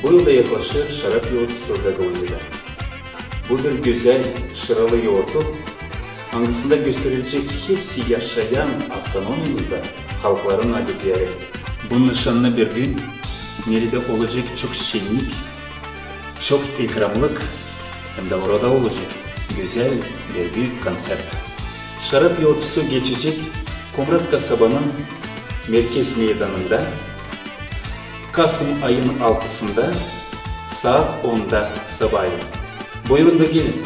Bu yılda yaklaşık şarap yoğurtçusu oynuyor. Bu bir güzel, şıralı yoğurtu, hangisinde gösterilecek hepsi yaşayan astronomimizde halkların adetleri. Bu nişanlı bir gün, nerede olacak çok şenlik, çok ikramlık, hem de orada olacak güzel bir büyük konser. Şarap yoğurtçusu geçecek Komrat kasabanın merkez meydanında, Kasım ayının 6'sında saat 10'da sabahleyin. Buyurun da gelin.